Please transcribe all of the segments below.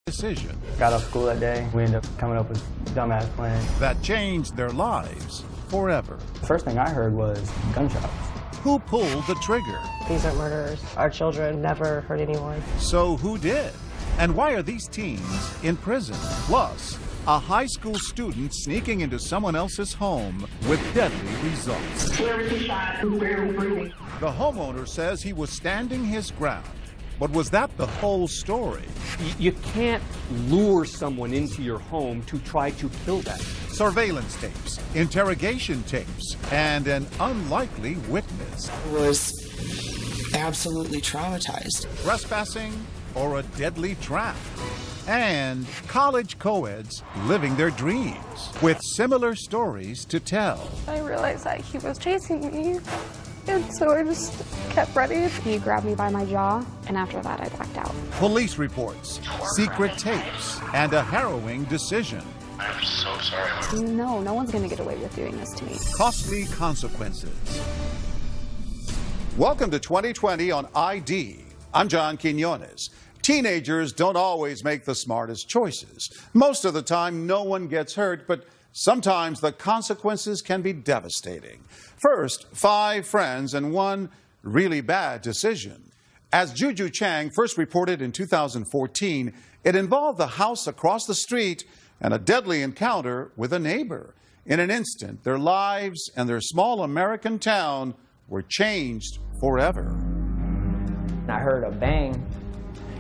decision. Got off school that day. We ended up coming up with dumbass plans. That changed their lives forever. The first thing I heard was gunshots. Who pulled the trigger? These are murderers. Our children never hurt anyone. So who did? And why are these teens in prison? Plus, a high school student sneaking into someone else's home with deadly results. Whoever he shot, who's barely breathing. The homeowner says he was standing his ground. But was that the whole story? You can't lure someone into your home to try to kill them. Surveillance tapes, interrogation tapes, and an unlikely witness. I was absolutely traumatized. Trespassing or a deadly trap? And college co-eds living their dreams with similar stories to tell. I realized that he was chasing me, and so I just kept running. He grabbed me by my jaw, and after that I blacked out. Police reports, secret tapes, and a harrowing decision. I'm so sorry. No one's gonna get away with doing this to me. Costly consequences. Welcome to 2020 on ID. I'm John Quinones. Teenagers don't always make the smartest choices. Most of the time, no one gets hurt, but sometimes the consequences can be devastating. First, 5 friends and one really bad decision. As Juju Chang first reported in 2014, it involved the house across the street and a deadly encounter with a neighbor. In an instant, their lives and their small American town were changed forever. I heard a bang,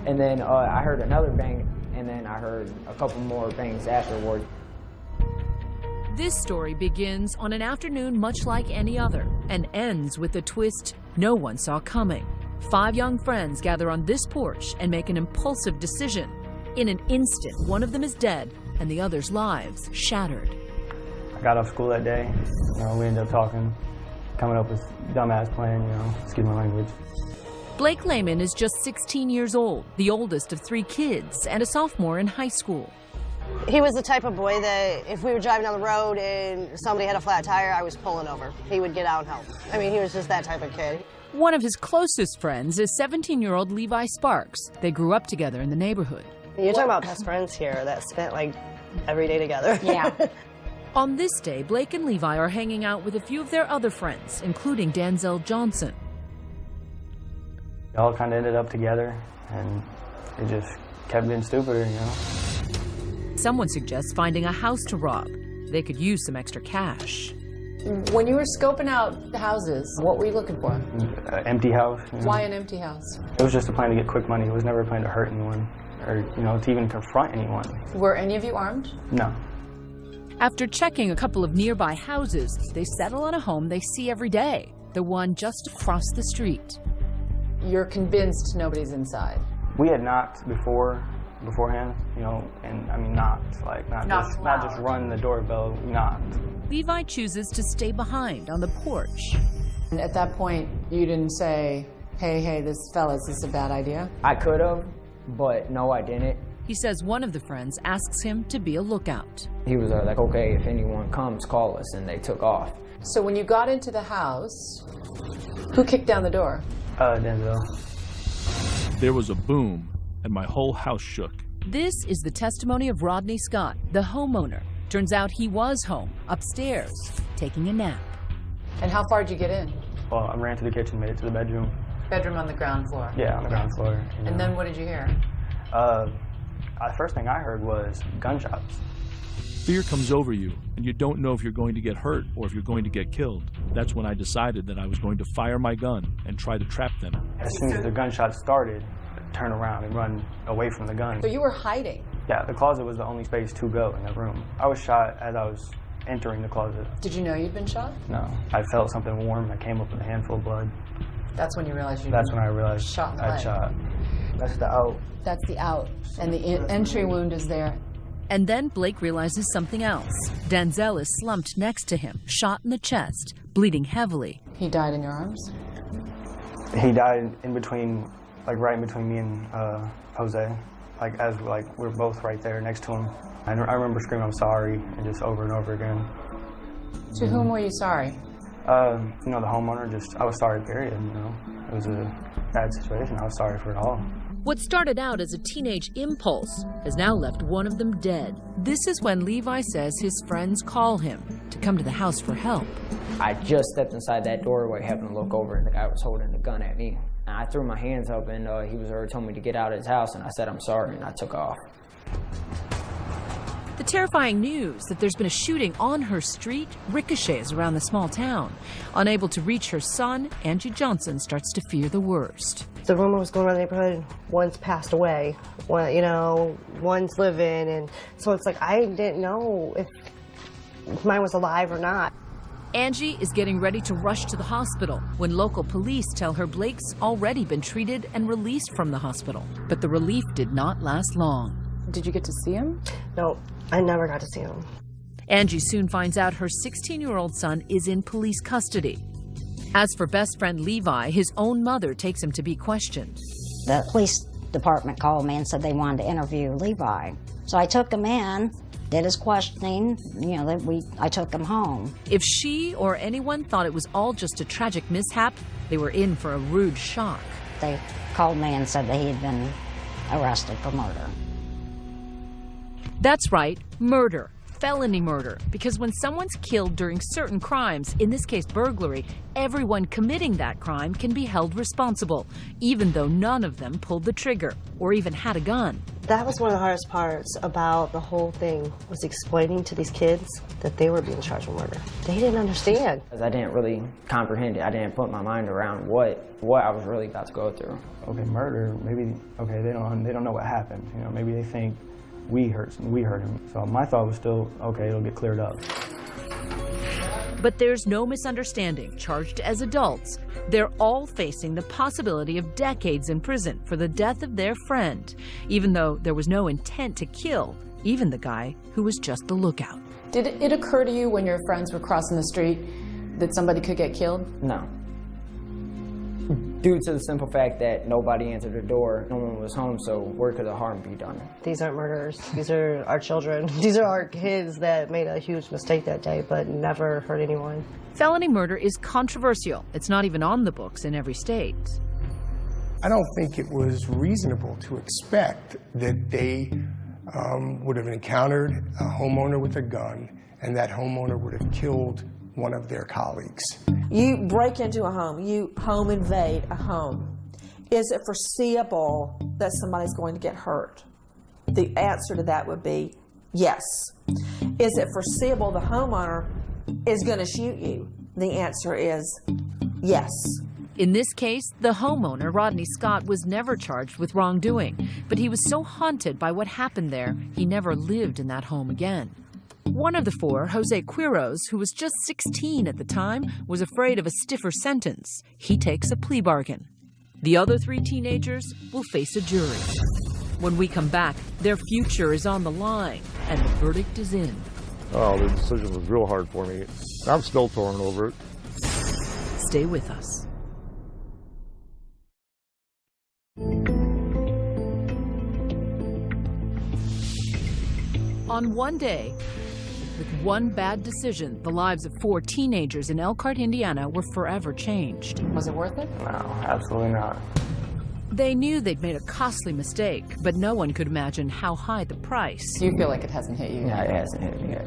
and then I heard another bang, and then I heard a couple more bangs afterward. This story begins on an afternoon much like any other and ends with a twist no one saw coming. 5 young friends gather on this porch and make an impulsive decision. In an instant, one of them is dead and the other's lives shattered. I got off school that day. We ended up talking, coming up with dumbass plan, excuse my language. Blake Lehman is just 16 years old, the oldest of 3 kids, and a sophomore in high school. He was the type of boy that if we were driving down the road and somebody had a flat tire, I was pulling over. He would get out and help. I mean, he was just that type of kid. One of his closest friends is 17-year-old Levi Sparks. They grew up together in the neighborhood. You're talking about best friends here that spent like every day together. Yeah. On this day, Blake and Levi are hanging out with a few of their other friends, including Danzel Johnson. It all kind of ended up together, and it just kept getting stupider, Someone suggests finding a house to rob. They could use some extra cash. When you were scoping out the houses, what were you looking for? Empty house. Why an empty house? It was just a plan to get quick money. It was never a plan to hurt anyone or, to even confront anyone. Were any of you armed? No. After checking a couple of nearby houses, they settle on a home they see every day, the one just across the street. You're convinced nobody's inside? We had knocked beforehand, and I mean knocked, like not just run the doorbell, knocked. Levi chooses to stay behind on the porch. And at that point, you didn't say, hey, this fellas, this is a bad idea? I could have, but no, I didn't. He says one of the friends asks him to be a lookout. He was like, okay, if anyone comes, call us, and they took off. So when you got into the house, who kicked down the door? Denzel. There was a boom, and my whole house shook. This is the testimony of Rodney Scott, the homeowner. Turns out he was home, upstairs, taking a nap. And how far did you get in? Well, I ran to the kitchen, made it to the bedroom. Bedroom on the ground floor? Yeah, on the ground floor. And then what did you hear? The first thing I heard was gunshots. Fear comes over you, and you don't know if you're going to get hurt or if you're going to get killed. That's when I decided that I was going to fire my gun and try to trap them. As soon as the gunshots started, turn around and run away from the gun. So you were hiding? Yeah, the closet was the only space to go in the room. I was shot as I was entering the closet. Did you know you'd been shot? No. I felt something warm. I came up with a handful of blood. That's when you realized you That's when I realized shot in the I'd leg. shot. That's the out. That's the out. And the entry wound is there. And then Blake realizes something else. Denzel is slumped next to him, shot in the chest, bleeding heavily. He died in your arms? He died in between, right in between me and Jose. We're both right there next to him. I remember screaming, I'm sorry, and just over and over again. To whom were you sorry? The homeowner, I was sorry, period, It was a bad situation. I was sorry for it all. What started out as a teenage impulse has now left one of them dead. This is when Levi says his friends call him to come to the house for help. I just stepped inside that doorway, happened to look over, and the guy was holding a gun at me. And I threw my hands up, and he was already told me to get out of his house, and I said, I'm sorry, and I took off. The terrifying news that there's been a shooting on her street ricochets around the small town. Unable to reach her son, Angie Johnson starts to fear the worst. The rumor was going around the neighborhood, one's passed away, one, you know, one's living, and so it's like I didn't know if mine was alive or not. Angie is getting ready to rush to the hospital when local police tell her Blake's already been treated and released from the hospital. But the relief did not last long. Did you get to see him? No, I never got to see him. Angie soon finds out her 16-year-old son is in police custody. As for best friend Levi, his own mother takes him to be questioned. The police department called me and said they wanted to interview Levi. So I took him in, did his questioning, you know, I took him home. If she or anyone thought it was all just a tragic mishap, they were in for a rude shock. They called me and said that he had been arrested for murder. That's right, murder. Felony murder, because when someone's killed during certain crimes, in this case burglary, everyone committing that crime can be held responsible, even though none of them pulled the trigger or even had a gun. That was one of the hardest parts about the whole thing, was explaining to these kids that they were being charged with murder. They didn't understand. I didn't really comprehend it. I didn't put my mind around what I was really about to go through. Okay, murder, maybe, okay, they don't know what happened. You know, maybe they think we hurt him. So my thought was still, okay, it'll get cleared up. But there's no misunderstanding. Charged as adults, they're all facing the possibility of decades in prison for the death of their friend, even though there was no intent to kill, even the guy who was just the lookout. Did it occur to you when your friends were crossing the street that somebody could get killed? No. Due to the simple fact that nobody answered the door, no one was home, so where could the harm be done? These aren't murderers. These are our children. These are our kids that made a huge mistake that day, but never hurt anyone. Felony murder is controversial. It's not even on the books in every state. I don't think it was reasonable to expect that they would have encountered a homeowner with a gun and that homeowner would have killed one of their colleagues. You break into a home, you home invade a home. Is it foreseeable that somebody's going to get hurt? The answer to that would be yes. Is it foreseeable the homeowner is going to shoot you? The answer is yes. In this case, the homeowner, Rodney Scott, was never charged with wrongdoing, but he was so haunted by what happened there, he never lived in that home again. One of the four, Jose Quiroz, who was just 16 at the time, was afraid of a stiffer sentence. He takes a plea bargain. The other three teenagers will face a jury. When we come back, their future is on the line, and the verdict is in. Oh, the decision was real hard for me. I'm still torn over it. Stay with us. On one day, with one bad decision, the lives of four teenagers in Elkhart, Indiana were forever changed. Was it worth it? No, absolutely not. They knew they'd made a costly mistake, but no one could imagine how high the price. Do you feel like it hasn't hit you? Yeah, it hasn't hit me yet.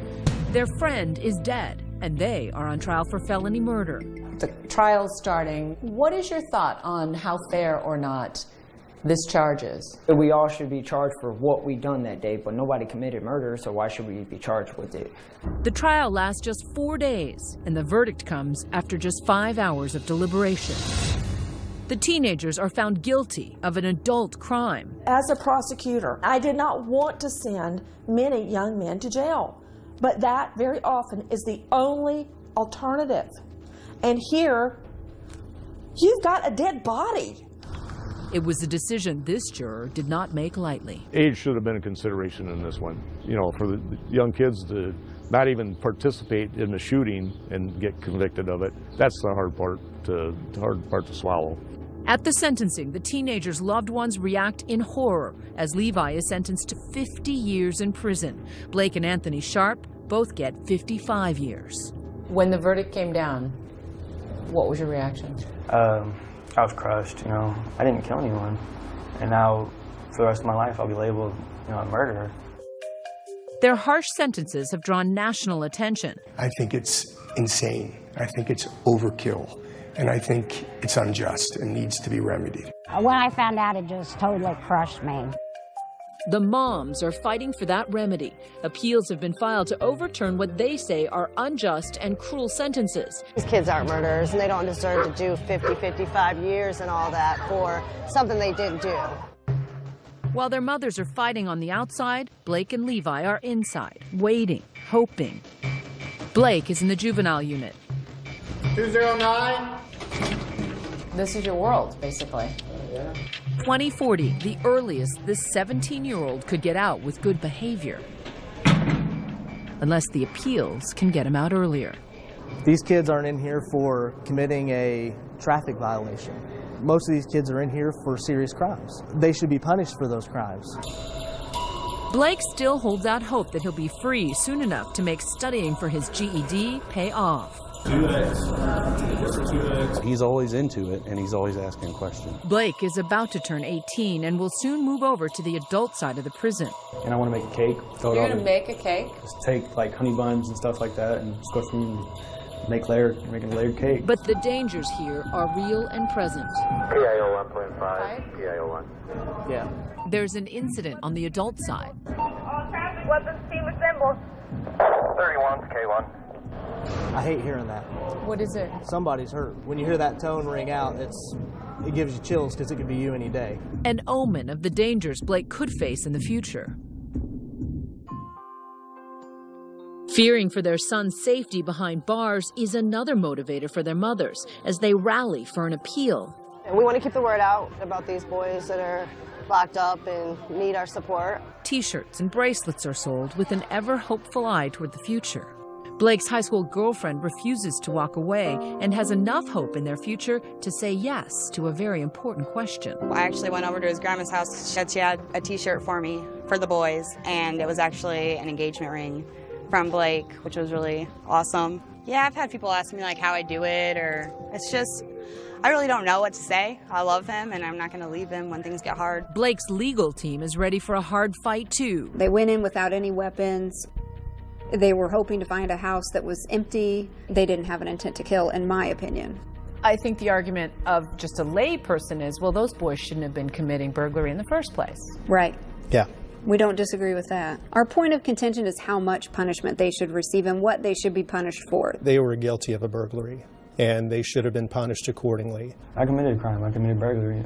Their friend is dead, and they are on trial for felony murder. The trial's starting. What is your thought on how fair or not this charge is? We all should be charged for what we done that day, but nobody committed murder, so why should we be charged with it? The trial lasts just 4 days, and the verdict comes after just 5 hours of deliberation. The teenagers are found guilty of an adult crime. As a prosecutor, I did not want to send many young men to jail, but that very often is the only alternative. And here, you've got a dead body. It was a decision this juror did not make lightly. Age should have been a consideration in this one. You know, for the young kids to not even participate in the shooting and get convicted of it, that's the hard part to swallow. At the sentencing, the teenagers' loved ones react in horror as Levi is sentenced to 50 years in prison. Blake and Anthony Sharp both get 55 years. When the verdict came down, what was your reaction? I was crushed, you know. I didn't kill anyone. And now, for the rest of my life, I'll be labeled, a murderer. Their harsh sentences have drawn national attention. I think it's insane. I think it's overkill. And I think it's unjust and needs to be remedied. When I found out, it just totally crushed me. The moms are fighting for that remedy. Appeals have been filed to overturn what they say are unjust and cruel sentences. These kids aren't murderers, and they don't deserve to do 50, 55 years and all that for something they didn't do. While their mothers are fighting on the outside, Blake and Levi are inside, waiting, hoping. Blake is in the juvenile unit. 209. This is your world, basically. 2040, the earliest this 17-year-old could get out with good behavior. Unless the appeals can get him out earlier. These kids aren't in here for committing a traffic violation. Most of these kids are in here for serious crimes. They should be punished for those crimes. Blake still holds out hope that he'll be free soon enough to make studying for his GED pay off. 2X. He's always into it, and he's always asking questions. Blake is about to turn 18 and will soon move over to the adult side of the prison. And I want to make a cake. You're going to make a cake? Just take like honey buns and stuff like that and squish them and make a layered cake. But the dangers here are real and present. PIO 1.5, PIO 1. Yeah. There's an incident on the adult side. All traffic weapons team assembled. 31's K1. I hate hearing that. What is it? Somebody's hurt. When you hear that tone ring out, it gives you chills because it could be you any day. An omen of the dangers Blake could face in the future. Fearing for their son's safety behind bars is another motivator for their mothers as they rally for an appeal. We want to keep the word out about these boys that are locked up and need our support. T-shirts and bracelets are sold with an ever-hopeful eye toward the future. Blake's high school girlfriend refuses to walk away and has enough hope in their future to say yes to a very important question. I actually went over to his grandma's house. She had a T-shirt for me for the boys, and it was actually an engagement ring from Blake, which was really awesome. Yeah, I've had people ask me like how I do it, or it's just, I really don't know what to say. I love him, and I'm not going to leave him when things get hard. Blake's legal team is ready for a hard fight, too. They went in without any weapons. They were hoping to find a house that was empty. They didn't have an intent to kill, in my opinion. I think the argument of just a lay person is, well, those boys shouldn't have been committing burglary in the first place. Right. Yeah. We don't disagree with that. Our point of contention is how much punishment they should receive and what they should be punished for. They were guilty of a burglary, and they should have been punished accordingly. I committed a crime. I committed burglary,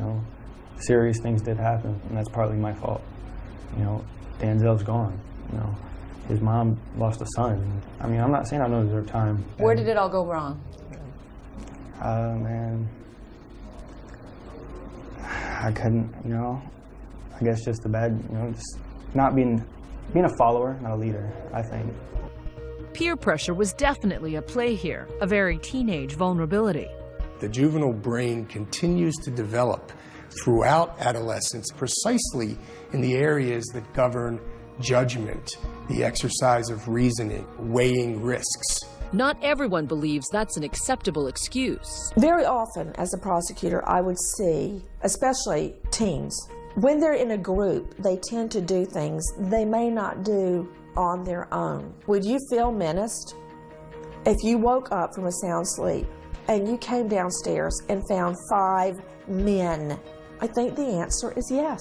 Serious things did happen, and that's partly my fault. Danzel's gone, His mom lost a son. I mean, I'm not saying I don't deserve time. Where did it all go wrong? Man, I couldn't, I guess just the bad, just not being a follower, not a leader, I think. Peer pressure was definitely at play here, a very teenage vulnerability. The juvenile brain continues to develop throughout adolescence precisely in the areas that govern judgment, the exercise of reasoning, weighing risks. Not everyone believes that's an acceptable excuse. Very often, as a prosecutor, I would see, especially teens, when they're in a group, they tend to do things they may not do on their own. Would you feel menaced if you woke up from a sound sleep and you came downstairs and found 5 men? I think the answer is yes.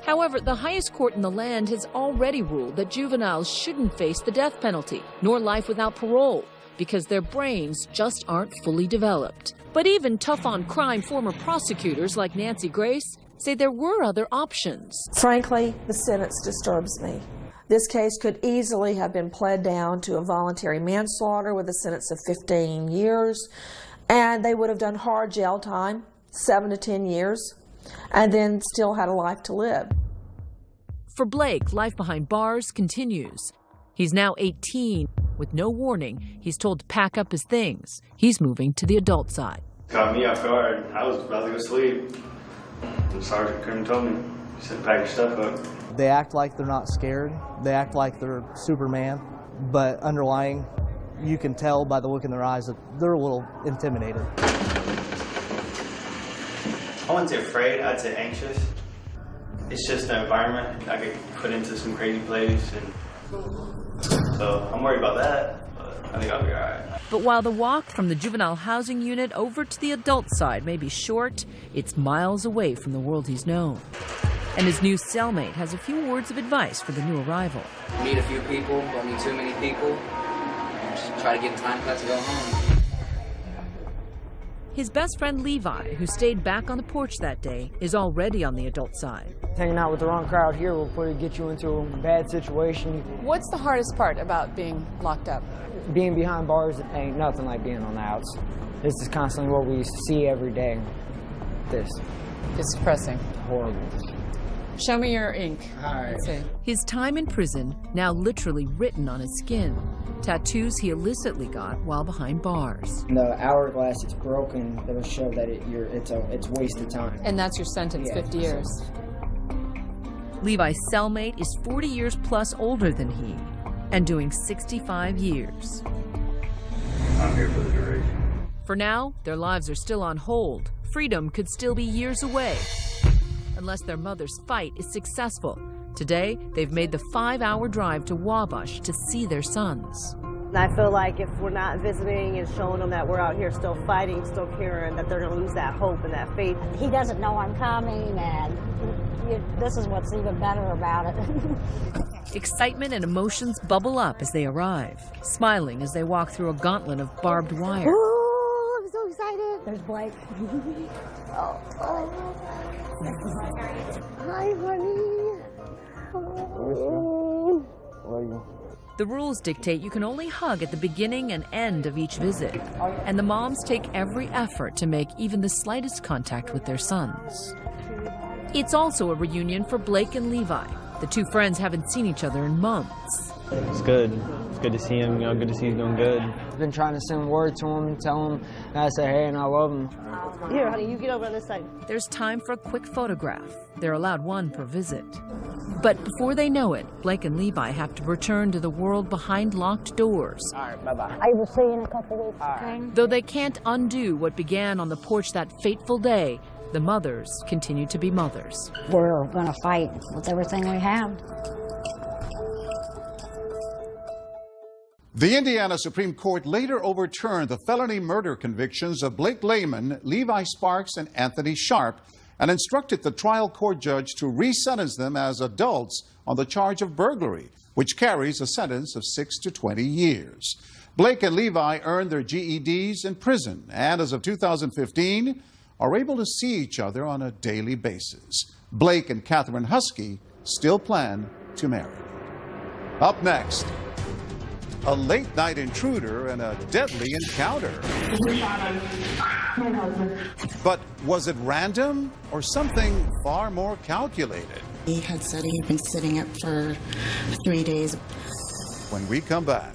However, the highest court in the land has already ruled that juveniles shouldn't face the death penalty, nor life without parole, because their brains just aren't fully developed. But even tough-on-crime former prosecutors like Nancy Grace say there were other options. Frankly, the sentence disturbs me. This case could easily have been pled down to a voluntary manslaughter with a sentence of 15 years, and they would have done hard jail time, 7 to 10 years, and then still had a life to live. For Blake, life behind bars continues. He's now 18. With no warning, he's told to pack up his things. He's moving to the adult side. Caught me off guard. I was about to go sleep. The sergeant came and told me. He said, pack your stuff up. They act like they're not scared. They act like they're Superman. But underlying, you can tell by the look in their eyes that they're a little intimidated. I wouldn't say afraid, I'd say anxious. It's just the environment. I get put into some crazy place, and so I'm worried about that, but I think I'll be all right. But while the walk from the juvenile housing unit over to the adult side may be short, it's miles away from the world he's known. And his new cellmate has a few words of advice for the new arrival. Meet a few people, don't meet too many people. Just try to get in time cut to go home. His best friend Levi, who stayed back on the porch that day, is already on the adult side. Hanging out with the wrong crowd here will probably get you into a bad situation. What's the hardest part about being locked up? Being behind bars ain't nothing like being on the outs. This is constantly what we see every day. It's depressing. Horrible. Show me your ink. All right. Let's see. His time in prison now literally written on his skin. Tattoos he illicitly got while behind bars. The hourglass, it's broken. That'll show that it's wasted time. And that's your sentence, Yeah, 50 years. Levi's cellmate is 40 years plus older than he and doing 65 years. I'm here for the duration. For now, their lives are still on hold. Freedom could still be years away, unless their mother's fight is successful. Today, they've made the 5-hour drive to Wabash to see their sons. And I feel like if we're not visiting and showing them that we're out here still fighting, still caring, that they're going to lose that hope and that faith. He doesn't know I'm coming, and this is what's even better about it. Excitement and emotions bubble up as they arrive, smiling as they walk through a gauntlet of barbed wire. Oh, I'm so excited. There's Blake. Hi, honey. The rules dictate you can only hug at the beginning and end of each visit, and the moms take every effort to make even the slightest contact with their sons. It's also a reunion for Blake and Levi. The two friends haven't seen each other in months. It's good. It's good to see him. You know, good to see he's doing good. I've been trying to send word to him, tell him that I say hey and I love him. Here, honey, you get over on this side. There's time for a quick photograph. They're allowed one per visit. But before they know it, Blake and Levi have to return to the world behind locked doors. All right, bye-bye. I will see you in a couple weeks, okay? Though they can't undo what began on the porch that fateful day, the mothers continue to be mothers. We're going to fight with everything we have. The Indiana Supreme Court later overturned the felony murder convictions of Blake Lehman, Levi Sparks, and Anthony Sharp, and instructed the trial court judge to re-sentence them as adults on the charge of burglary, which carries a sentence of 6 to 20 years. Blake and Levi earned their GEDs in prison, and as of 2015, are able to see each other on a daily basis. Blake and Catherine Husky still plan to marry. Up next, a late-night intruder and a deadly encounter. But was it random or something far more calculated? He had said he had been sitting up for 3 days. When we come back.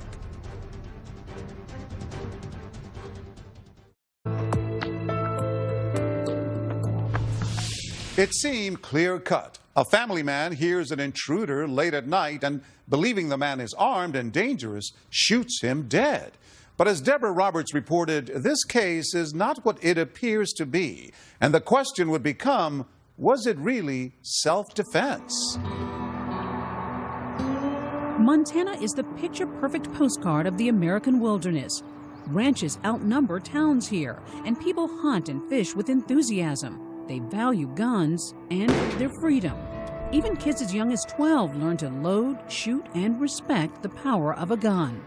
It seemed clear-cut. A family man hears an intruder late at night and, believing the man is armed and dangerous, shoots him dead. But as Deborah Roberts reported, this case is not what it appears to be. And the question would become, was it really self-defense? Montana is the picture-perfect postcard of the American wilderness. Ranches outnumber towns here, and people hunt and fish with enthusiasm. They value guns and their freedom. Even kids as young as 12 learn to load, shoot, and respect the power of a gun.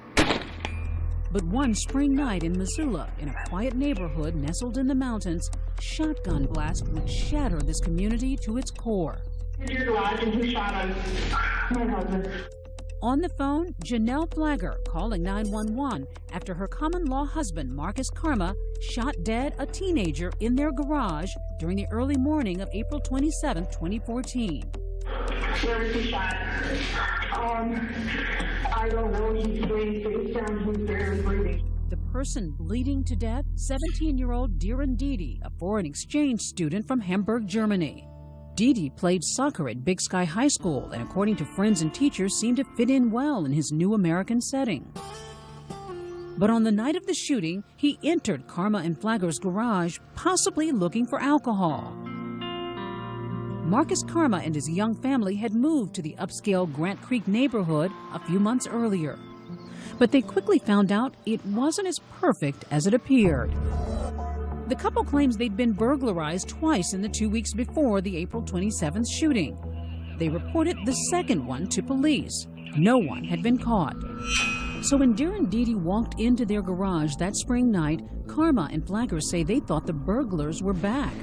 But one spring night in Missoula, in a quiet neighborhood nestled in the mountains, shotgun blast would shatter this community to its core. On the phone, Janelle Flagger calling 911 after her common-law husband, Marcus Karma, shot dead a teenager in their garage during the early morning of April 27, 2014. Where is he shot? I don't know. He's breathing. It sounds he's barely breathing. The person bleeding to death, 17-year-old Diren Didi, a foreign exchange student from Hamburg, Germany. Didi played soccer at Big Sky High School and, according to friends and teachers, seemed to fit in well in his new American setting. But on the night of the shooting, he entered Karma and Flagger's garage, possibly looking for alcohol. Marcus Karma and his young family had moved to the upscale Grant Creek neighborhood a few months earlier. But they quickly found out it wasn't as perfect as it appeared. The couple claims they'd been burglarized twice in the 2 weeks before the April 27th shooting. They reported the second one to police. No one had been caught. So when Darren Deedy walked into their garage that spring night, Karma and Flagger say they thought the burglars were back.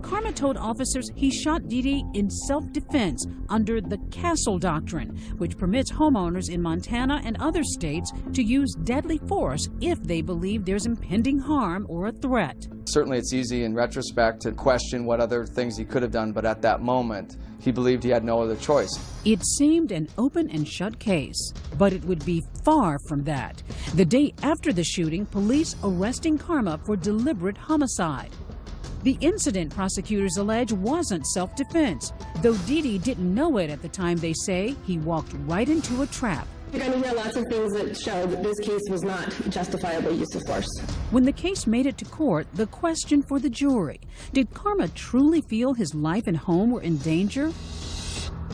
Karma told officers he shot Deedy in self-defense under the Castle Doctrine, which permits homeowners in Montana and other states to use deadly force if they believe there's impending harm or a threat. Certainly it's easy in retrospect to question what other things he could have done, but at that moment, he believed he had no other choice. It seemed an open and shut case, but it would be far from that. The day after the shooting, police arresting Karma for deliberate homicide. The incident, prosecutors allege, wasn't self-defense, though Deedy didn't know it at the time. They say he walked right into a trap. You're going to hear lots of things that show that this case was not justifiable use of force. When the case made it to court, the question for the jury: did Karma truly feel his life and home were in danger?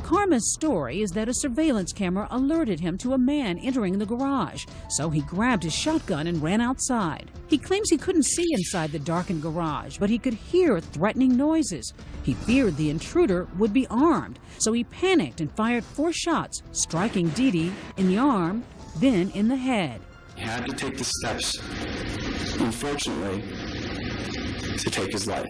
Karma's story is that a surveillance camera alerted him to a man entering the garage, so he grabbed his shotgun and ran outside. He claims he couldn't see inside the darkened garage, but he could hear threatening noises. He feared the intruder would be armed, so he panicked and fired 4 shots, striking Deedy in the arm, then in the head. He had to take the steps, unfortunately, to take his life.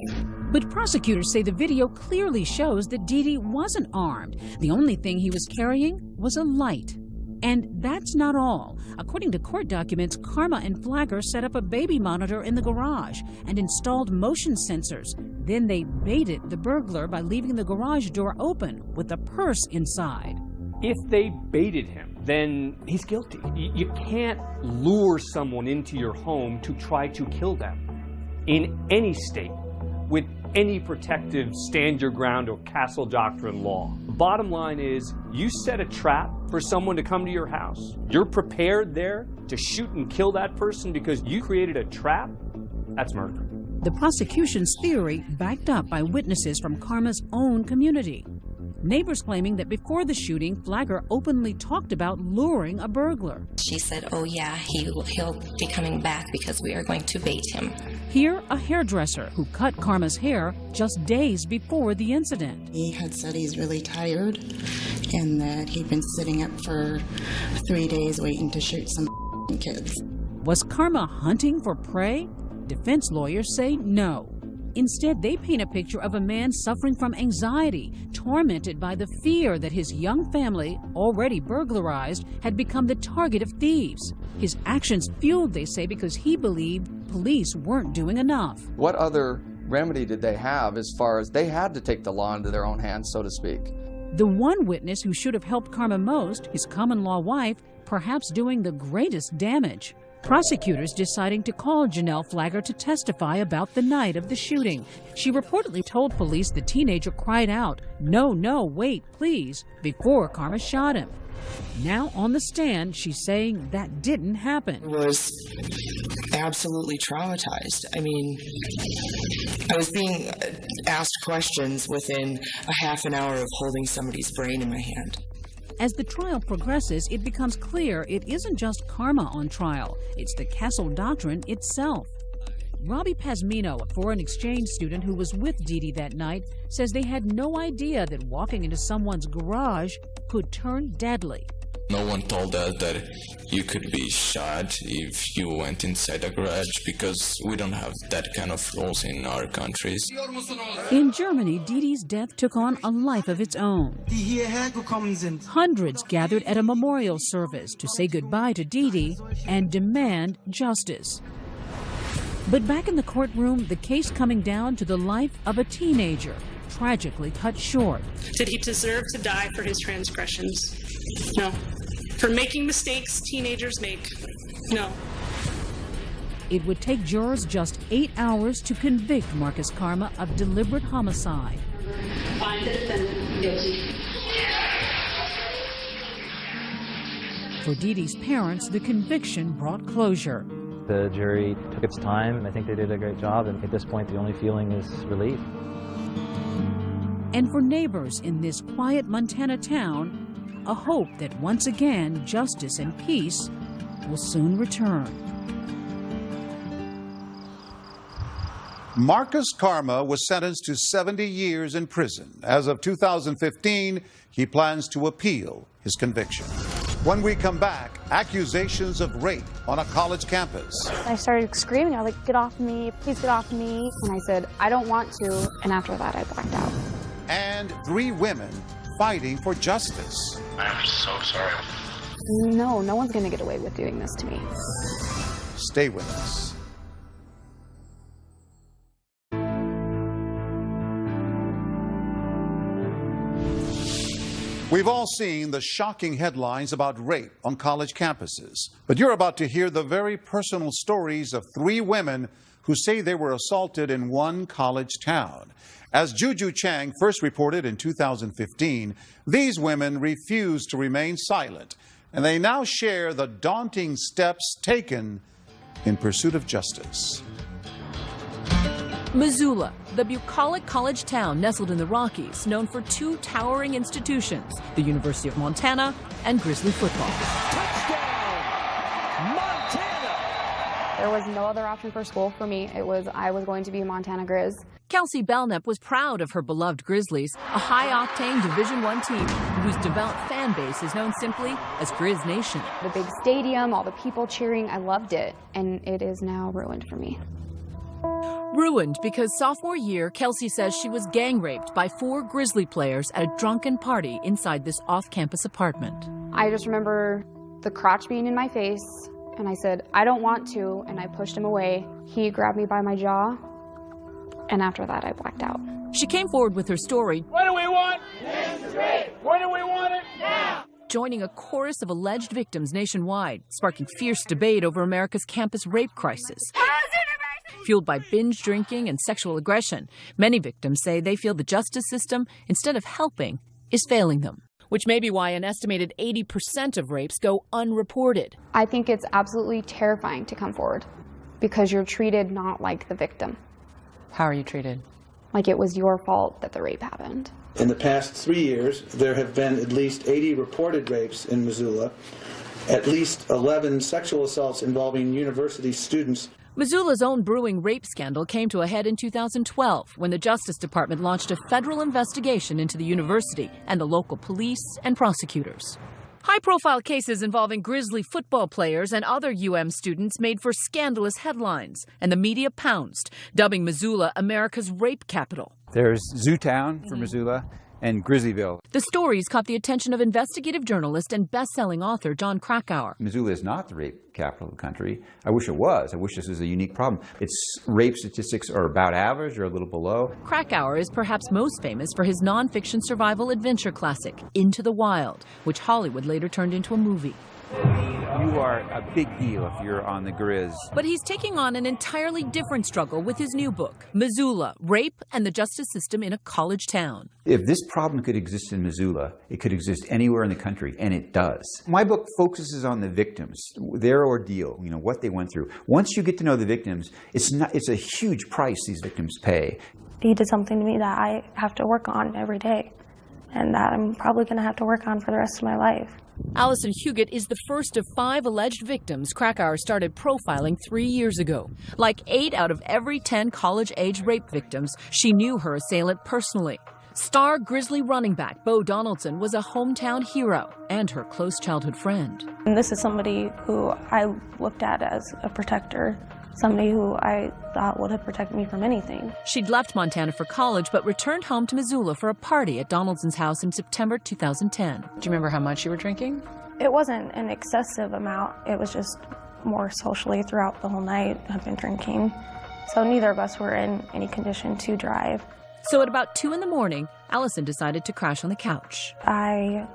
But prosecutors say the video clearly shows that Deedy wasn't armed. The only thing he was carrying was a light. And that's not all. According to court documents, Karma and Flagger set up a baby monitor in the garage and installed motion sensors. Then they baited the burglar by leaving the garage door open with a purse inside. If they baited him, then he's guilty. You can't lure someone into your home to try to kill them in any state with any protective stand your ground or Castle Doctrine law. Bottom line is, you set a trap for someone to come to your house. You're prepared there to shoot and kill that person because you created a trap. That's murder. The prosecution's theory backed up by witnesses from Karma's own community. Neighbors claiming that before the shooting, Flagger openly talked about luring a burglar. She said, oh yeah, he'll be coming back because we are going to bait him. Here, a hairdresser who cut Karma's hair just days before the incident. He had said he's really tired and that he'd been sitting up for 3 days waiting to shoot some kids. Was Karma hunting for prey? Defense lawyers say no. Instead, they paint a picture of a man suffering from anxiety, tormented by the fear that his young family, already burglarized, had become the target of thieves. His actions fueled, they say, because he believed police weren't doing enough. What other remedy did they have as far as they had to take the law into their own hands, so to speak? The one witness who should have helped Karma most, his common-law wife, perhaps doing the greatest damage. Prosecutors deciding to call Janelle Flagger to testify about the night of the shooting. She reportedly told police the teenager cried out, "No, no, wait, please," before Karma shot him. Now on the stand, she's saying that didn't happen. I was absolutely traumatized. I mean, I was being asked questions within a half an hour of holding somebody's brain in my hand. As the trial progresses, it becomes clear it isn't just Karma on trial. It's the Castle Doctrine itself. Robbie Pazmino, a foreign exchange student who was with Deedy that night, says they had no idea that walking into someone's garage could turn deadly. No one told us that you could be shot if you went inside a garage because we don't have that kind of rules in our countries. In Germany, Deedy's death took on a life of its own. Hundreds gathered at a memorial service to say goodbye to Deedy and demand justice. But back in the courtroom, the case coming down to the life of a teenager, tragically cut short. Did he deserve to die for his transgressions? No. For making mistakes teenagers make? No. It would take jurors just 8 hours to convict Marcus Karma of deliberate homicide. Find the defendant guilty. For Deedy's parents, the conviction brought closure. The jury took its time. I think they did a great job, and at this point, the only feeling is relief. And for neighbors in this quiet Montana town, a hope that once again justice and peace will soon return. Marcus Karma was sentenced to 70 years in prison. As of 2015, he plans to appeal his conviction. When we come back, accusations of rape on a college campus. I started screaming. I was like, "Get off me, please get off me." And I said, "I don't want to." And after that, I blacked out. And 3 women fighting for justice. I'm so sorry. No, no one's going to get away with doing this to me. Stay with us. We've all seen the shocking headlines about rape on college campuses, but you're about to hear the very personal stories of 3 women who say they were assaulted in one college town. As Juju Chang first reported in 2015, these women refused to remain silent, and they now share the daunting steps taken in pursuit of justice. Missoula, the bucolic college town nestled in the Rockies, known for 2 towering institutions, the University of Montana and Grizzly football. There was no other option for school for me. I was going to be a Montana Grizz. Kelsey Belknap was proud of her beloved Grizzlies, a high-octane Division I team whose devout fan base is known simply as Grizz Nation. The big stadium, all the people cheering, I loved it, and it is now ruined for me. Ruined because sophomore year, Kelsey says she was gang raped by 4 Grizzly players at a drunken party inside this off-campus apartment. I just remember the crotch being in my face, and I said, "I don't want to," and I pushed him away. He grabbed me by my jaw, and after that, I blacked out. She came forward with her story. What do we want? Justice. When do we want it? Now! Joining a chorus of alleged victims nationwide, sparking fierce debate over America's campus rape crisis. Fueled by binge drinking and sexual aggression, many victims say they feel the justice system, instead of helping, is failing them. Which may be why an estimated 80% of rapes go unreported. I think it's absolutely terrifying to come forward because you're treated not like the victim. How are you treated? Like it was your fault that the rape happened. In the past 3 years, there have been at least 80 reported rapes in Missoula, at least 11 sexual assaults involving university students. Missoula's own brewing rape scandal came to a head in 2012 when the Justice Department launched a federal investigation into the university and the local police and prosecutors. High-profile cases involving Grizzly football players and other UM students made for scandalous headlines, and the media pounced, dubbing Missoula America's rape capital. There's Zootown for Missoula and Grizzlyville. The stories caught the attention of investigative journalist and best-selling author John Krakauer. Missoula is not the rape capital of the country. I wish it was. I wish this was a unique problem. Its rape statistics are about average or a little below. Krakauer is perhaps most famous for his nonfiction survival adventure classic, Into the Wild, which Hollywood later turned into a movie. You are a big deal if you're on the Grizz. But he's taking on an entirely different struggle with his new book, Missoula, Rape and the Justice System in a College Town. If this problem could exist in Missoula, it could exist anywhere in the country, and it does. My book focuses on the victims, their ordeal, what they went through. Once you get to know the victims, it's a huge price these victims pay. He did something to me that I have to work on every day, and that I'm probably going to have to work on for the rest of my life. Allison Huguet is the first of 5 alleged victims Krakauer started profiling 3 years ago. Like 8 out of every 10 college-age rape victims, she knew her assailant personally. Star Grizzly running back Bo Donaldson was a hometown hero and her close childhood friend. And this is somebody who I looked at as a protector, somebody who I thought would have protected me from anything. She'd left Montana for college but returned home to Missoula for a party at Donaldson's house in September 2010. Do you remember how much you were drinking? It wasn't an excessive amount. It was just more socially throughout the whole night. I've been drinking. So neither of us were in any condition to drive. So at about 2 in the morning, Allison decided to crash on the couch. I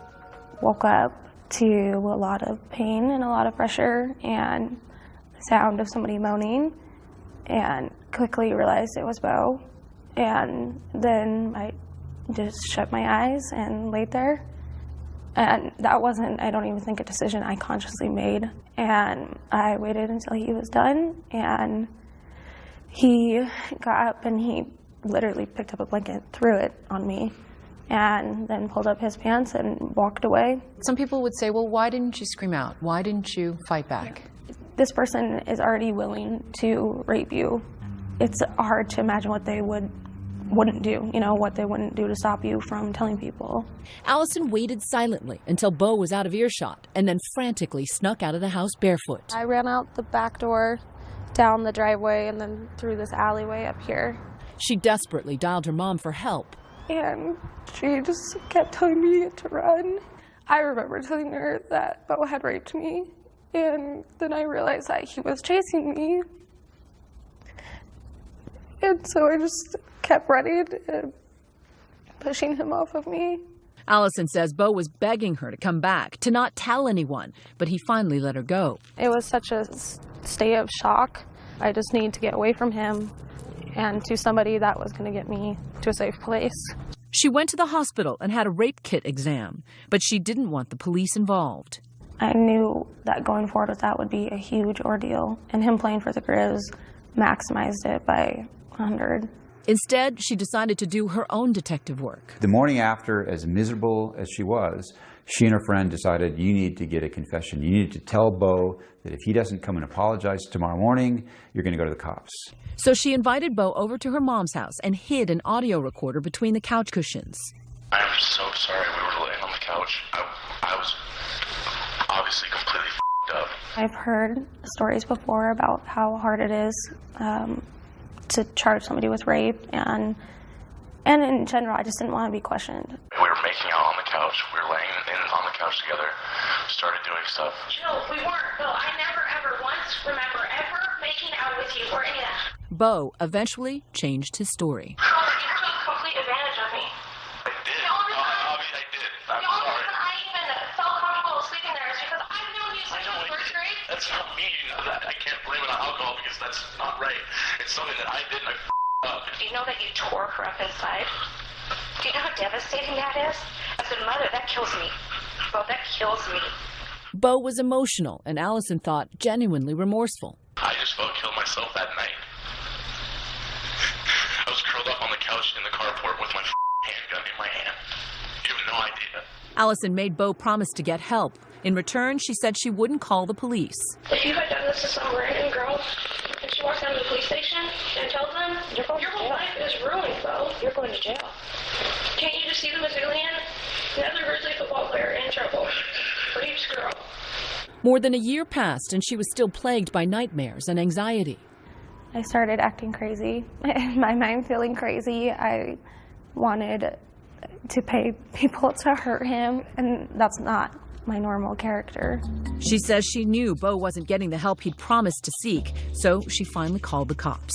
woke up to a lot of pain and a lot of pressure and the sound of somebody moaning, and quickly realized it was Bo. And then I just shut my eyes and laid there. And that wasn't, I don't even think, a decision I consciously made. And I waited until he was done, and he got up and he literally picked up a blanket, threw it on me, and then pulled up his pants and walked away. Some people would say, well, why didn't you scream out? Why didn't you fight back? This person is already willing to rape you. It's hard to imagine what they wouldn't do, what they wouldn't do to stop you from telling people. Allison waited silently until Bo was out of earshot and then frantically snuck out of the house barefoot. I ran out the back door, down the driveway, and then through this alleyway up here. She desperately dialed her mom for help. And she just kept telling me to run. I remember telling her that Bo had raped me, and then I realized that he was chasing me. And so I just kept running and pushing him off of me. Allison says Bo was begging her to come back, to not tell anyone, but he finally let her go. It was such a state of shock. I just needed to get away from him and to somebody that was going to get me to a safe place. She went to the hospital and had a rape kit exam, but she didn't want the police involved. I knew that going forward with that would be a huge ordeal, and him playing for the Grizz maximized it by 100. Instead, she decided to do her own detective work. The morning after, as miserable as she was, she and her friend decided, you need to get a confession. You need to tell Bo that if he doesn't come and apologize tomorrow morning, you're going to go to the cops. So she invited Bo over to her mom's house and hid an audio recorder between the couch cushions. I'm so sorry we were laying on the couch. I was obviously completely f***ed up. I've heard stories before about how hard it is to charge somebody with rape, and in general, I just didn't want to be questioned. We were making out on the couch. We were laying on the couch together, started doing stuff. No, we weren't. No, I never ever once remember ever making out with you or any of that. Bo eventually changed his story. You took complete advantage of me. I did. I did. I'm The only sorry. reason I even felt comfortable sleeping there is because I've known you since you were first grade. That's not me. I can't blame it on alcohol because that's not right. It's something that I did and I f***ed up. Do you know that you tore her up inside? Do you know how devastating that is? As a mother, that kills me. Well, that kills me. Bo was emotional, and Allison thought genuinely remorseful. I just felt kill myself that night. I was curled up on the couch in the carport with my handgun in my hand. You have no idea. Allison made Bo promise to get help. In return, she said she wouldn't call the police. If you had done this to some random girl, and she walks down to the police station and tells them, your whole life is ruined, Bo. You're going to jail. Can't you just see the Missoulian? Another Grizzly football player in trouble. Rapes girl. More than a year passed, and she was still plagued by nightmares and anxiety. I started acting crazy, in my mind feeling crazy. I wanted to pay people to hurt him, and that's not my normal character. She says she knew Bo wasn't getting the help he'd promised to seek, so she finally called the cops.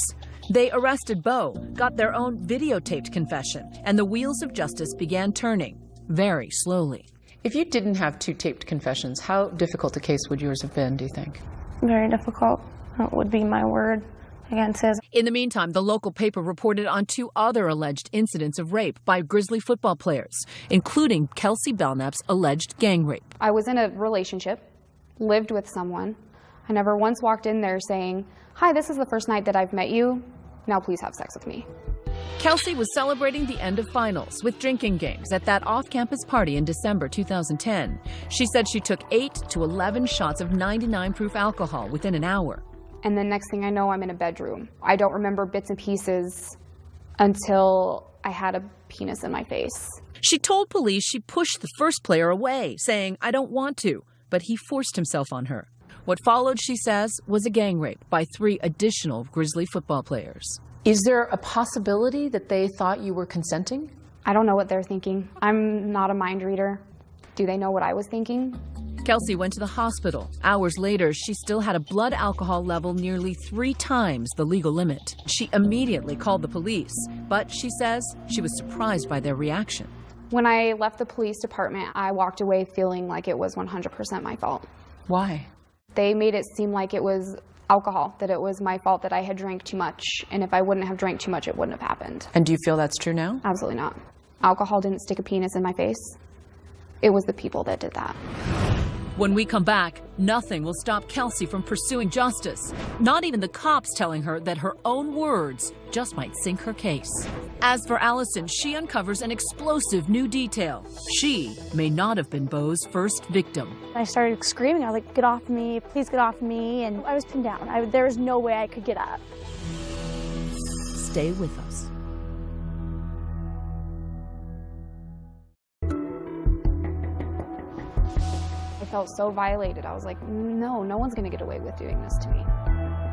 They arrested Bo, got their own videotaped confession, and the wheels of justice began turning, very slowly. If you didn't have two taped confessions, how difficult a case would yours have been, do you think? Very difficult. That would be my word against his. In the meantime, the local paper reported on 2 other alleged incidents of rape by Grizzly football players, including Kelsey Belknap's alleged gang rape. I was in a relationship, lived with someone. I never once walked in there saying, "Hi, this is the first night that I've met you. Now please have sex with me." Kelsey was celebrating the end of finals with drinking games at that off-campus party in December 2010. She said she took 8 to 11 shots of 99 proof alcohol within an hour. And then next thing I know, I'm in a bedroom. I don't remember bits and pieces until I had a penis in my face. She told police she pushed the first player away, saying, "I don't want to," but he forced himself on her. What followed, she says, was a gang rape by 3 additional Grizzly football players. Is there a possibility that they thought you were consenting? I don't know what they're thinking. I'm not a mind reader. Do they know what I was thinking? Kelsey went to the hospital. Hours later, she still had a blood alcohol level nearly 3 times the legal limit. She immediately called the police, but she says she was surprised by their reaction. When I left the police department, I walked away feeling like it was 100% my fault. Why? They made it seem like it was alcohol, that it was my fault that I had drank too much, and if I wouldn't have drank too much, it wouldn't have happened. And do you feel that's true now? Absolutely not. Alcohol didn't stick a penis in my face. It was the people that did that. When we come back, nothing will stop Kelsey from pursuing justice. Not even the cops telling her that her own words just might sink her case. As for Allison, she uncovers an explosive new detail. She may not have been Beau's first victim. I started screaming. I was like, get off me, please get off me. And I was pinned down. There was no way I could get up. Stay with us. I felt so violated. I was like, no one's going to get away with doing this to me.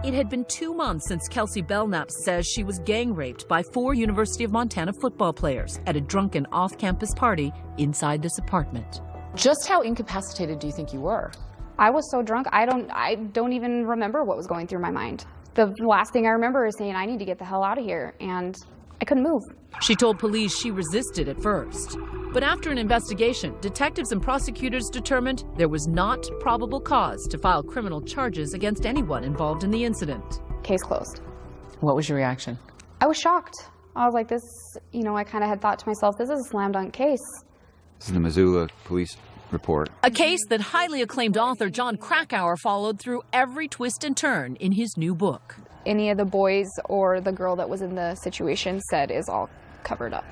It had been 2 months since Kelsey Belknap says she was gang raped by 4 University of Montana football players at a drunken off-campus party inside this apartment. Just how incapacitated do you think you were? I was so drunk, I don't even remember what was going through my mind. The last thing I remember is saying, I need to get the hell out of here, and I couldn't move. She told police she resisted at first. But after an investigation, detectives and prosecutors determined there was not probable cause to file criminal charges against anyone involved in the incident. Case closed. What was your reaction? I was shocked. I was like, this, I kind of had thought to myself, this is a slam dunk case. This is the Missoula police report. A case that highly acclaimed author John Krakauer followed through every twist and turn in his new book. Any of the boys or the girl that was in the situation said is all covered up.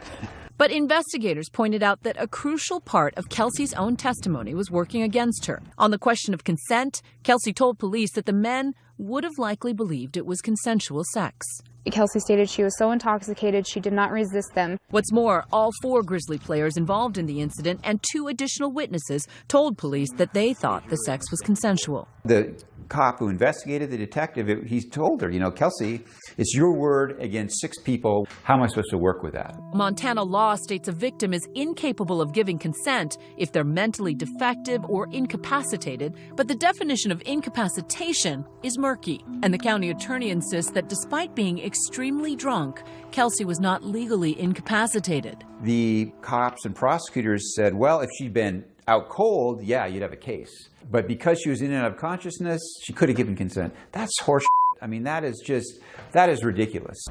But investigators pointed out that a crucial part of Kelsey's own testimony was working against her. On the question of consent, Kelsey told police that the men would have likely believed it was consensual sex. Kelsey stated she was so intoxicated she did not resist them. What's more, all 4 Grizzly players involved in the incident and 2 additional witnesses told police that they thought the sex was consensual. The cop who investigated, the detective, he told her, Kelsey, it's your word against 6 people. How am I supposed to work with that? Montana law states a victim is incapable of giving consent if they're mentally defective or incapacitated, but the definition of incapacitation is murky. And the county attorney insists that despite being extremely drunk, Kelsey was not legally incapacitated. The cops and prosecutors said, well, if she'd been out cold, yeah, you'd have a case. But because she was in and out of consciousness, she could have given consent. That's horse. I mean, that is ridiculous.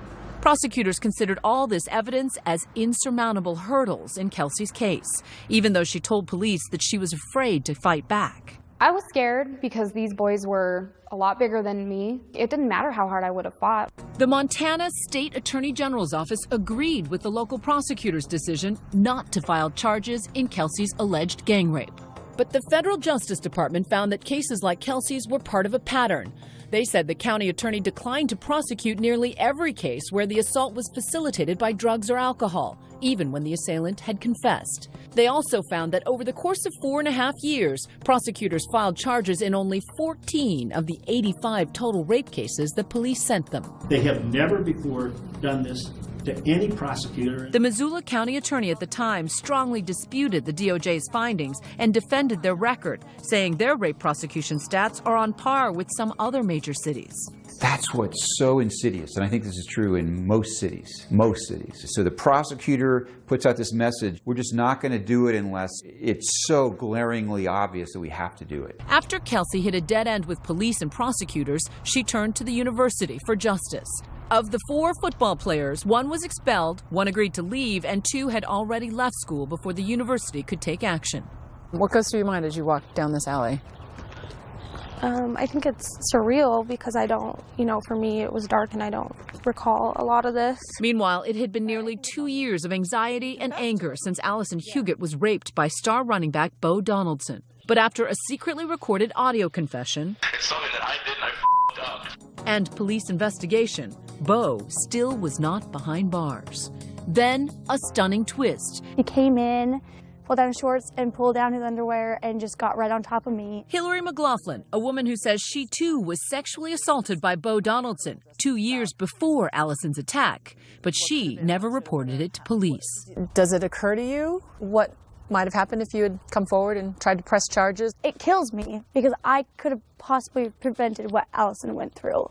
Prosecutors considered all this evidence as insurmountable hurdles in Kelsey's case, even though she told police that she was afraid to fight back. I was scared because these boys were a lot bigger than me. It didn't matter how hard I would have fought. The Montana State Attorney General's office agreed with the local prosecutor's decision not to file charges in Kelsey's alleged gang rape. But the federal Justice Department found that cases like Kelsey's were part of a pattern. They said the county attorney declined to prosecute nearly every case where the assault was facilitated by drugs or alcohol, even when the assailant had confessed. They also found that over the course of 4.5 years, prosecutors filed charges in only 14 of the 85 total rape cases that police sent them. They have never before done this to any prosecutor. The Missoula County attorney at the time strongly disputed the DOJ's findings and defended their record, saying their rape prosecution stats are on par with some other major cities. That's what's so insidious, and I think this is true in most cities. So the prosecutor puts out this message, we're just not going to do it unless it's so glaringly obvious that we have to do it. After Kelsey hit a dead end with police and prosecutors, she turned to the university for justice. Of the 4 football players, 1 was expelled, 1 agreed to leave, and 2 had already left school before the university could take action. What goes through your mind as you walk down this alley? I think it's surreal because I don't, for me it was dark and I don't recall a lot of this. Meanwhile, it had been nearly 2 years of anxiety and anger since Allison Huguet was raped by star running back Beau Donaldson. But after a secretly recorded audio confession, It's something that I did and I f***ed up. And police investigation, Beau still was not behind bars. Then, a stunning twist. He came in, pulled down his shorts and pulled down his underwear and just got right on top of me. Hillary McLaughlin, a woman who says she too was sexually assaulted by Beau Donaldson 2 years before Allison's attack, but she never reported it to police. Does it occur to you what might have happened if you had come forward and tried to press charges? It kills me because I could have possibly prevented what Allison went through.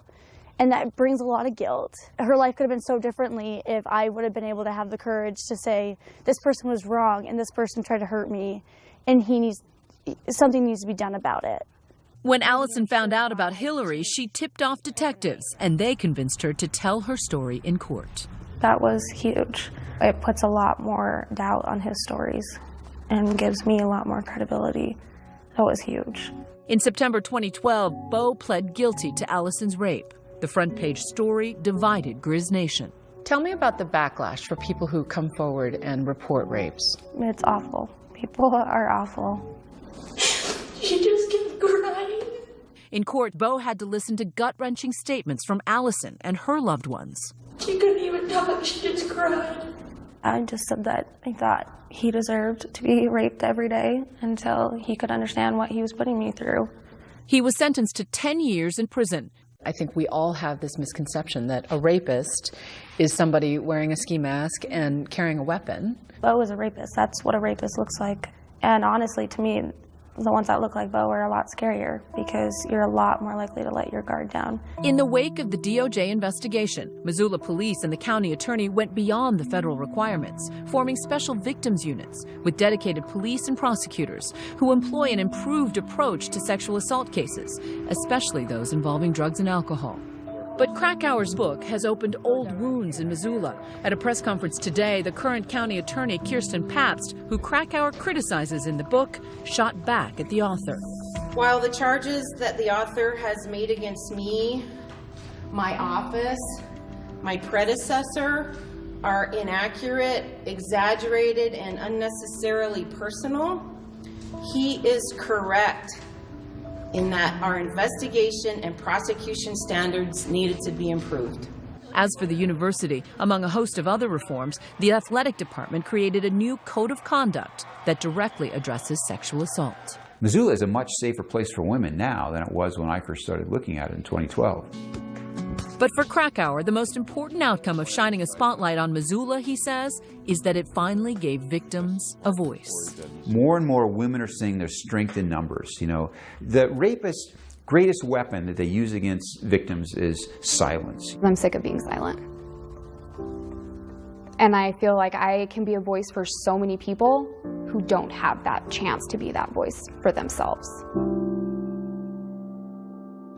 And that brings a lot of guilt. Her life could have been so differently if I would have been able to have the courage to say, this person was wrong and this person tried to hurt me and something needs to be done about it. When Allison found out about Hillary, she tipped off detectives and they convinced her to tell her story in court. That was huge. It puts a lot more doubt on his stories and gives me a lot more credibility. That was huge. In September 2012, Bo pled guilty to Allison's rape. The front page story divided Grizz Nation. Tell me about the backlash for people who come forward and report rapes. It's awful. People are awful. She just kept crying. In court, Bo had to listen to gut-wrenching statements from Allison and her loved ones. She couldn't even talk. She just cried. I just said that I thought he deserved to be raped every day until he could understand what he was putting me through. He was sentenced to 10 years in prison. I think we all have this misconception that a rapist is somebody wearing a ski mask and carrying a weapon. Bo is a rapist. That's what a rapist looks like. And honestly, to me, the ones that look like Bo are a lot scarier because you're a lot more likely to let your guard down. In the wake of the DOJ investigation, Missoula police and the county attorney went beyond the federal requirements, forming special victims units with dedicated police and prosecutors who employ an improved approach to sexual assault cases, especially those involving drugs and alcohol. But Krakauer's book has opened old wounds in Missoula. At a press conference today, the current county attorney, Kirsten Pabst, who Krakauer criticizes in the book, shot back at the author. While the charges that the author has made against me, my office, my predecessor, are inaccurate, exaggerated, and unnecessarily personal, he is correct in that our investigation and prosecution standards needed to be improved. As for the university, among a host of other reforms, the athletic department created a new code of conduct that directly addresses sexual assault. Missoula is a much safer place for women now than it was when I first started looking at it in 2012. But for Krakauer, the most important outcome of shining a spotlight on Missoula, he says, is that it finally gave victims a voice. More and more women are seeing their strength in numbers. You know, the rapist's greatest weapon that they use against victims is silence. I'm sick of being silent. And I feel like I can be a voice for so many people who don't have that chance to be that voice for themselves.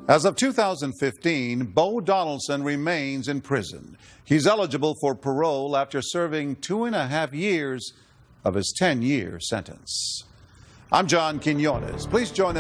As of 2015, Bo Donaldson remains in prison. He's eligible for parole after serving 2.5 years of his 10-year sentence. I'm John Quinones. Please join us.